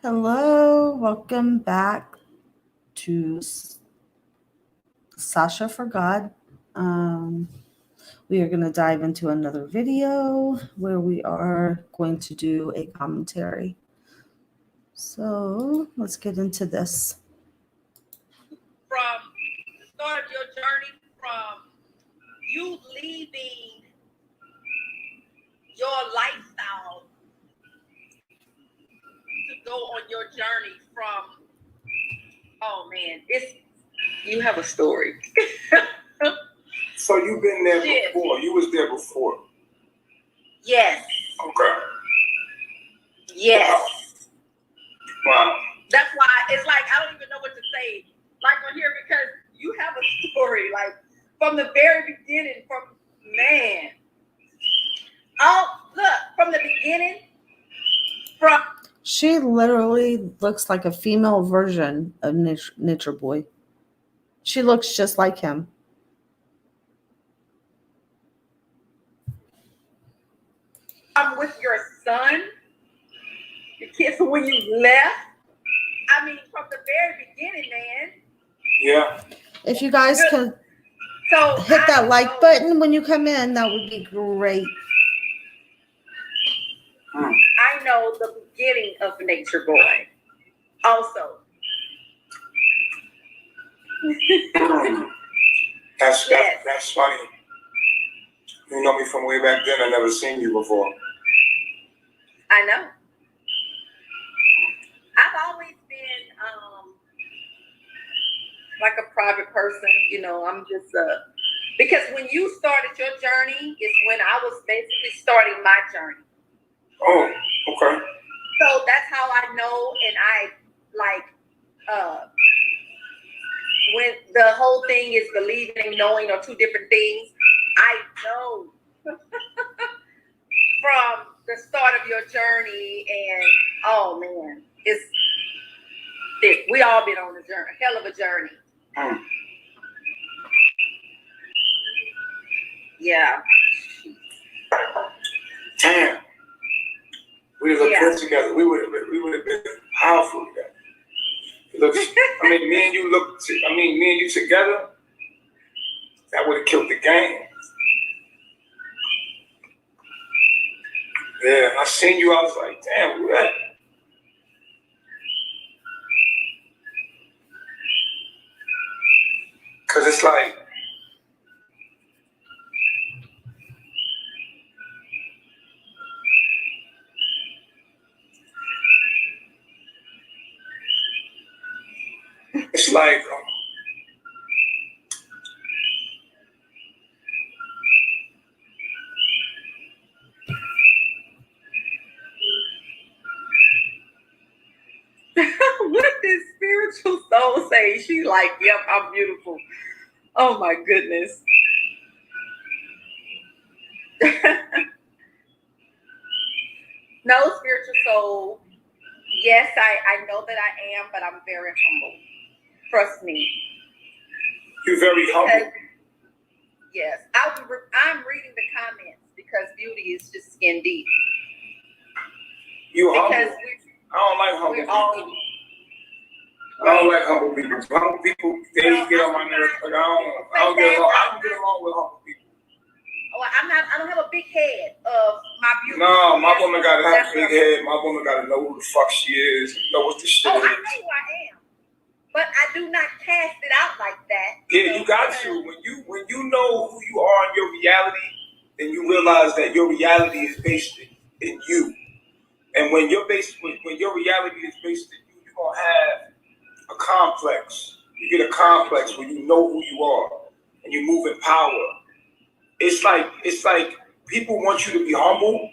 Hello, welcome back to Sasha for God. We are going to dive into another video where we are going to do a commentary. So let's get into this. From the start of your journey, from you leaving your lifestyle to go on your journey from, oh man, you have a story. So you've been there before. You was there before. Yes. Okay. Yes. Wow. That's why it's like I don't even know what to say. Like on here, because you have a story, like from the very beginning, from man. Oh, look, from the beginning, from She literally looks like a female version of Nature Boy. She looks just like him. with your son, your kids when you left. I mean, from the very beginning, man. Yeah. If you guys could hit that like button when you come in, that would be great. I know the beginning of Nature Boy. Also. That's funny. You know me from way back then. I never seen you before. I know. I've always been like a private person, you know. I'm just because when you started your journey is when I was basically starting my journey. Oh, okay. So that's how I know, and I like when the whole thing is believing and knowing are two different things. I know from the start of your journey, and oh man, it's thick. We all been on a journey, a hell of a journey. Yeah. Damn. We looked good together. We would have been powerful together. Look, I mean, me and you together, that would have killed the game. Yeah, I seen you, I was like, damn, who that? Cause it's like, What did spiritual soul say? She like, yep, I'm beautiful. Oh my goodness. No, spiritual soul. Yes, I know that I am, but I'm very humble. Trust me. You're very humble. Yes, I'm reading the comments because beauty is just skin deep. You humble. I don't like humble people. I don't like humble people. Humble people, they get on my nerves, but I don't get along with humble people. Oh, I don't have a big head of my beauty. No, my woman gotta have a big head. My woman gotta know who the fuck she is, know what the shit is. I know who I am. But I do not cast it out like that. Yeah, you got to. When you know who you are in your reality, then you realize that your reality is based in you. And when your reality is based in you, you're gonna have a complex. You get a complex when you know who you are and you move in power. It's like people want you to be humble,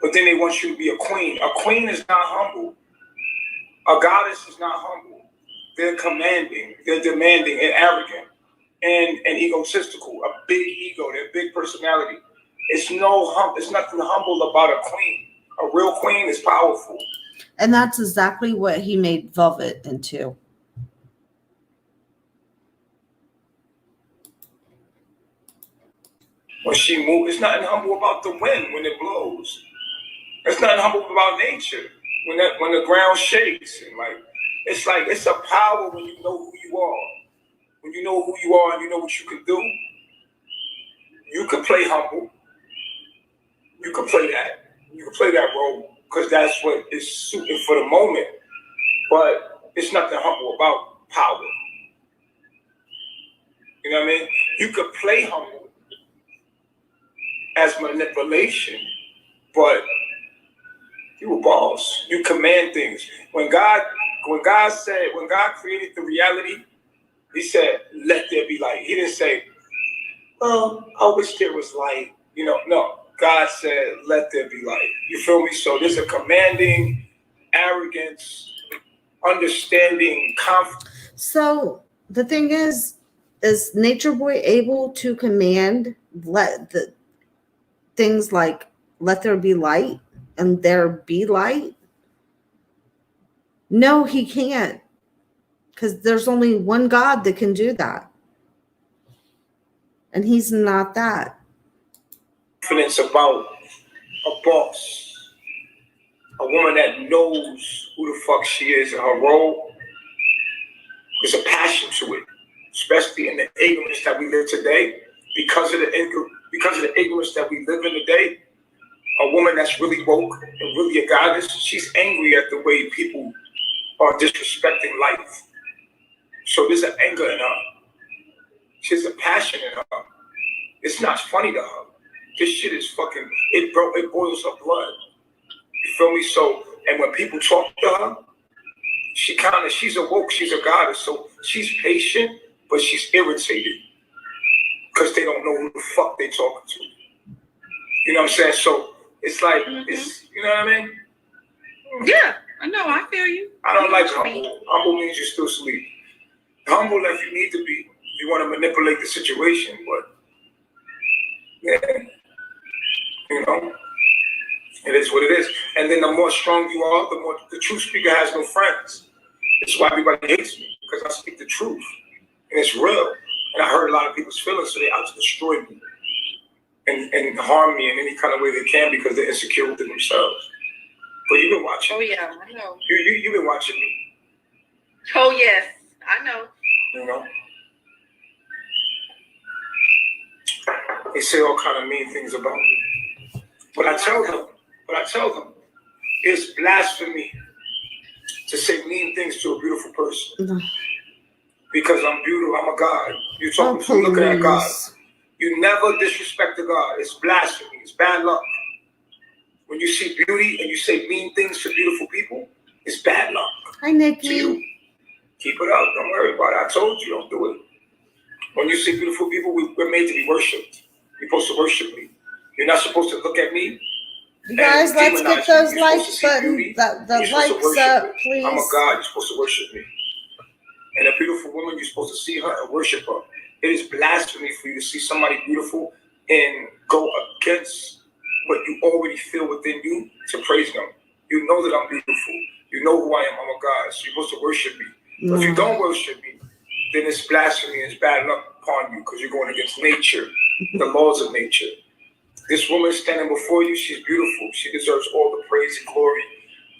but then they want you to be a queen. A queen is not humble. A goddess is not humble. They're commanding, they're demanding, and arrogant, and egotistical. A big ego, their big personality. It's nothing humble about a queen. A real queen is powerful. And that's exactly what he made Velvet into. When she moves, it's nothing humble about the wind when it blows. There's nothing humble about nature. when the ground shakes, and it's a power when you know who you are. When you know who you are and you know what you can do, you can play humble. You can play that. You can play that role because that's what is suited for the moment. But it's nothing humble about power. You know what I mean? You could play humble as manipulation, but you a boss. You command things. When God created the reality, he said, let there be light. He didn't say, oh, I wish there was light. No. God said, let there be light. You feel me? So there's a commanding, arrogance, understanding, confidence. So the thing is Nature Boy able to command let the things like let there be light and there be light? No, he can't. Because there's only one God that can do that. And he's not that. Confidence about a boss, a woman that knows who the fuck she is and her role. There's a passion to it, especially in the ignorance that we live today. Because of the ignorance that we live in today, a woman that's really woke and really a goddess, she's angry at the way people are disrespecting life. So there's an anger in her. She has a passion in her. It's not funny to her. This shit is fucking, it boils her blood. You feel me? So, and when people talk to her, she's awoke, she's a goddess. So she's patient, but she's irritated because they don't know who the fuck they talking to. You know what I'm saying? So it's like, it's, you know what I mean? Yeah, I know, I feel you. I don't like humble. Humble means you still sleep. Humble if you need to be, if you want to manipulate the situation, but yeah, you know, it is what it is. And then the more strong you are, the more the true speaker has no friends. That's why everybody hates me, because I speak the truth. And it's real. And I hurt a lot of people's feelings, so they out to destroy me and harm me in any kind of way they can because they're insecure within themselves. But you've been watching. Oh, yeah, I know. You've been watching me. Oh, yes, I know. You know? They say all kind of mean things about me. But I tell them, it's blasphemy to say mean things to a beautiful person. Because I'm beautiful, I'm a God. You're talking to looking at God. You never disrespect the God. It's blasphemy. It's bad luck. When you see beauty and you say mean things to beautiful people, it's bad luck. Hi, Nikki. Keep it up. Don't worry about it. I told you, don't do it. When you see beautiful people, we're made to be worshipped. You're supposed to worship me. You're not supposed to look at me. You guys, let's get those likes button, the likes up, please. I'm a God. You're supposed to worship me. And a beautiful woman, you're supposed to see her and worship her. It is blasphemy for you to see somebody beautiful and go against what you already feel within you to praise them. You know that I'm beautiful. You know who I am. I'm a God. So you're supposed to worship me. But if you don't worship me, then it's blasphemy and it's bad luck upon you because you're going against nature, the laws of nature. This woman standing before you, she's beautiful. She deserves all the praise and glory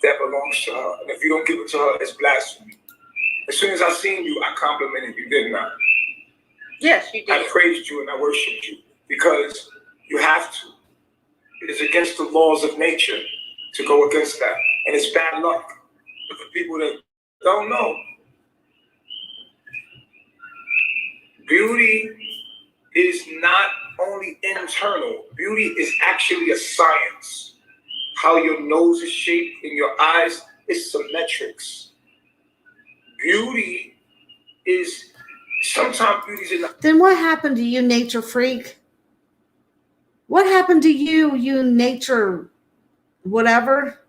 that belongs to her. And if you don't give it to her, it's blasphemy. As soon as I seen you, I complimented you, didn't I? Yes, you did. I praised you and I worshiped you because you have to. It is against the laws of nature to go against that. And it's bad luck for people that don't know. Beauty is not only internal. Beauty is actually a science. How your nose is shaped and your eyes is symmetrics. Beauty is, sometimes beauty is in the... Then what happened to you, nature freak? What happened to you, you nature whatever?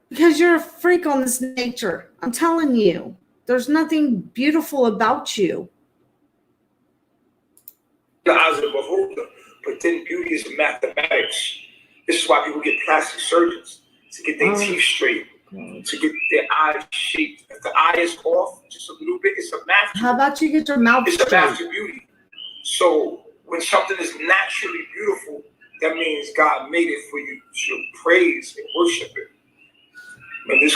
Because you're a freak on this nature. I'm telling you, there's nothing beautiful about you. The eyes of the beholder, but then beauty is mathematics. This is why people get plastic surgeons, to get their teeth straight, to get their eyes shaped. If the eye is off just a little bit, it's a math. How about you get your mouth straight? It's a math to beauty. So when something is naturally beautiful, that means God made it for you to praise and worship it. And it's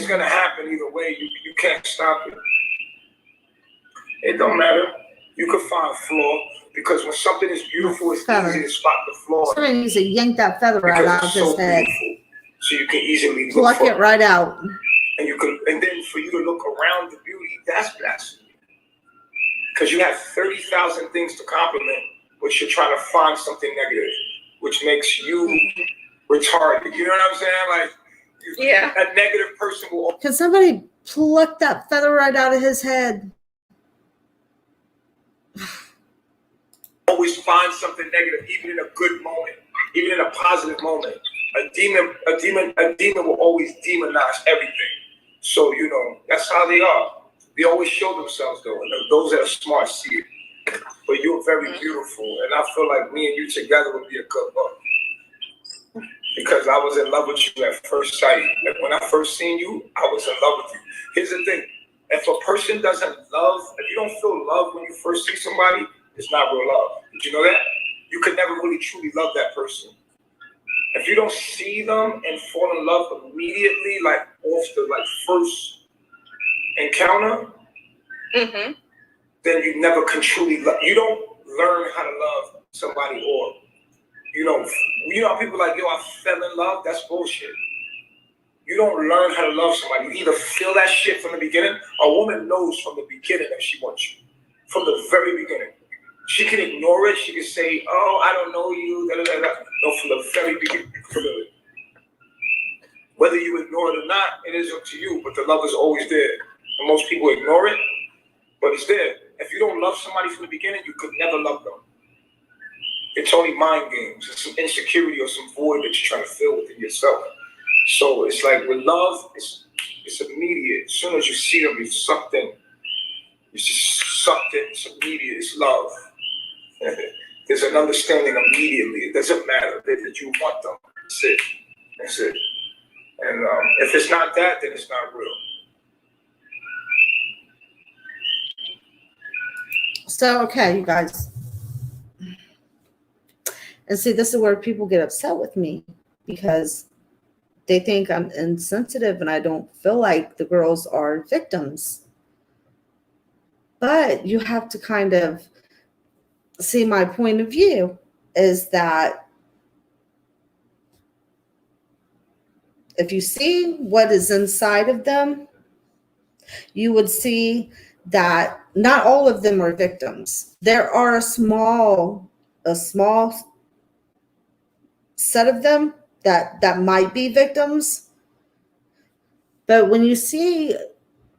gonna happen either way. You can't stop it. It don't matter. You can find flaw because when something is beautiful, it's easy to spot the flaw. Somebody needs to yank that feather right out of his head. Beautiful, so you can easily pluck it right out. And then for you to look around the beauty, that's blasphemy. Because you have 30,000 things to compliment, but you're trying to find something negative, which makes you retarded. You know what I'm saying? Like, yeah, a negative person will. Can somebody pluck that feather right out of his head? Always find something negative, even in a good moment, even in a positive moment. A demon will always demonize everything. So, you know, that's how they are. They always show themselves, though, and those that are smart see it. But you're very beautiful, and I feel like me and you together would be a good look. Because I was in love with you at first sight. Like when I first seen you, I was in love with you. Here's the thing. If a person doesn't love, if you don't feel love when you first see somebody, it's not real love. Did you know that? You could never really truly love that person. If you don't see them and fall in love immediately, like off the first encounter, then you never can truly love. You don't learn how to love somebody, or you know how people like, yo, I fell in love. That's bullshit. You don't learn how to love somebody. You either feel that shit from the beginning. A woman knows from the beginning that she wants you. From the very beginning. She can ignore it. She can say, oh, I don't know you. Da, da, da, da. No, from the very beginning. Whether you ignore it or not, it is up to you. But the love is always there. And most people ignore it, but it's there. If you don't love somebody from the beginning, you could never love them. It's only mind games. It's some insecurity or some void that you're trying to fill within yourself. So it's like with love, it's immediate. As soon as you see them, you're sucked in. It's just sucked in. It's immediate. It's love. There's an understanding immediately. It doesn't matter that you want them. That's it. That's it. And if it's not that, then it's not real. So, okay, you guys. And see, this is where people get upset with me because they think I'm insensitive and I don't feel like the girls are victims. But you have to kind of see my point of view is that if you see what is inside of them, you would see that not all of them are victims. There are a small set of them that might be victims. But when you see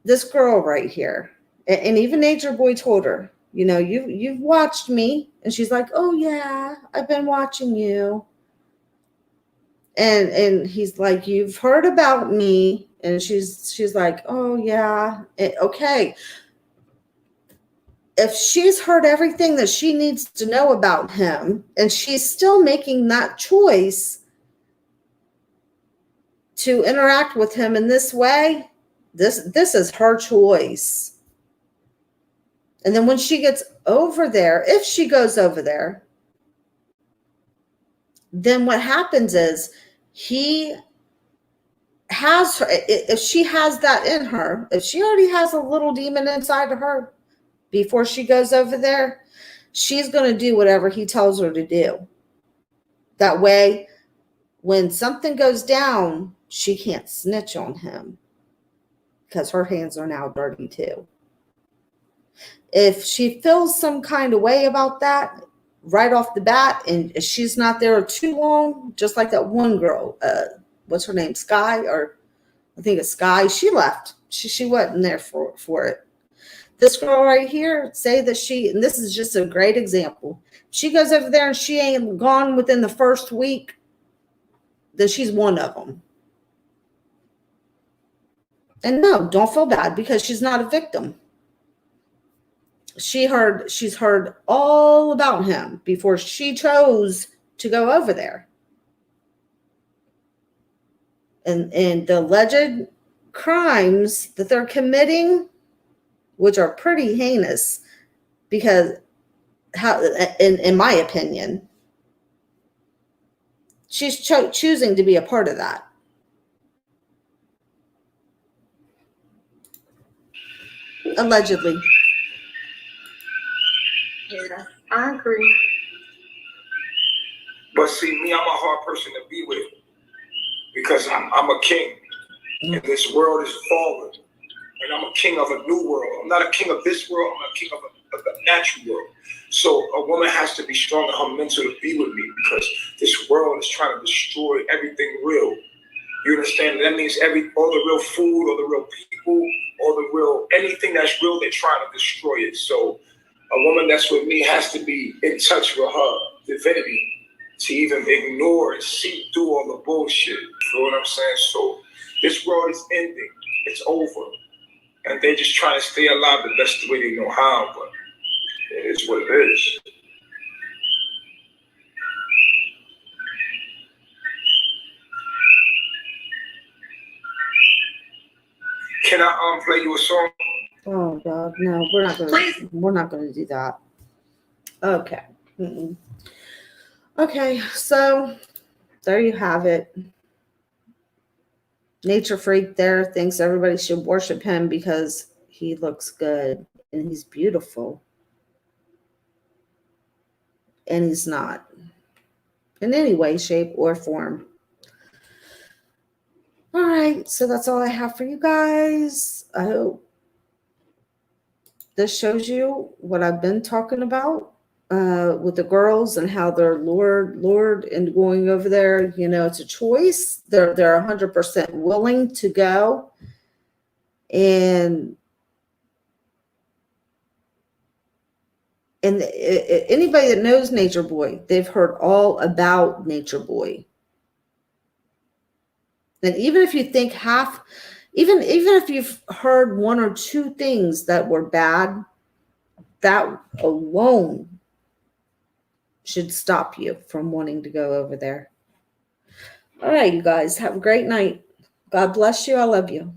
this girl right here, and even Nature Boy told her, you know, you've watched me, and she's like, oh yeah, I've been watching you. And he's like, you've heard about me, and she's like, oh yeah, okay. If she's heard everything that she needs to know about him, and she's still making that choice to interact with him in this way, this is her choice. And then when she gets over there, if she goes over there, then what happens is he has her, if she has that in her, if she already has a little demon inside of her before she goes over there, she's going to do whatever he tells her to do. That way, when something goes down, she can't snitch on him because her hands are now dirty too. If she feels some kind of way about that right off the bat, and she's not there too long, just like that one girl, what's her name, Sky, or I think it's Sky, she left. She wasn't there for it. This girl right here, say that and this is just a great example. She goes over there and she ain't gone within the first week, then she's one of them. And no, don't feel bad because she's not a victim. She's heard all about him before she chose to go over there. And the alleged crimes that they're committing, which are pretty heinous, because in my opinion, she's choosing to be a part of that. Allegedly. Yeah, I agree. But see, me, I'm a hard person to be with because I'm a king, and this world is fallen, and I'm a king of a new world. I'm not a king of this world. I'm a king of a natural world. So a woman has to be strong in her mental to be with me because this world is trying to destroy everything real. You understand? That means all the real food, all the real people, all the real anything that's real, they're trying to destroy it. So a woman that's with me has to be in touch with her divinity to even ignore and see through all the bullshit. You know what I'm saying? So this world is ending. It's over. And they're just trying to stay alive the best way they know how, but it is what it is. Can I play you a song? Oh God, no, we're not gonna do that. Okay. Mm-mm. Okay, so there you have it. Nature freak there thinks everybody should worship him because he looks good and he's beautiful. And he's not in any way, shape, or form. All right, so that's all I have for you guys. I hope this shows you what I've been talking about with the girls and how they're lured into going over there. You know, it's a choice. They're 100% willing to go, and anybody that knows Nature Boy, they've heard all about Nature Boy. And even if you think even if you've heard one or two things that were bad, that alone should stop you from wanting to go over there. All right, you guys, have a great night. God bless you. I love you.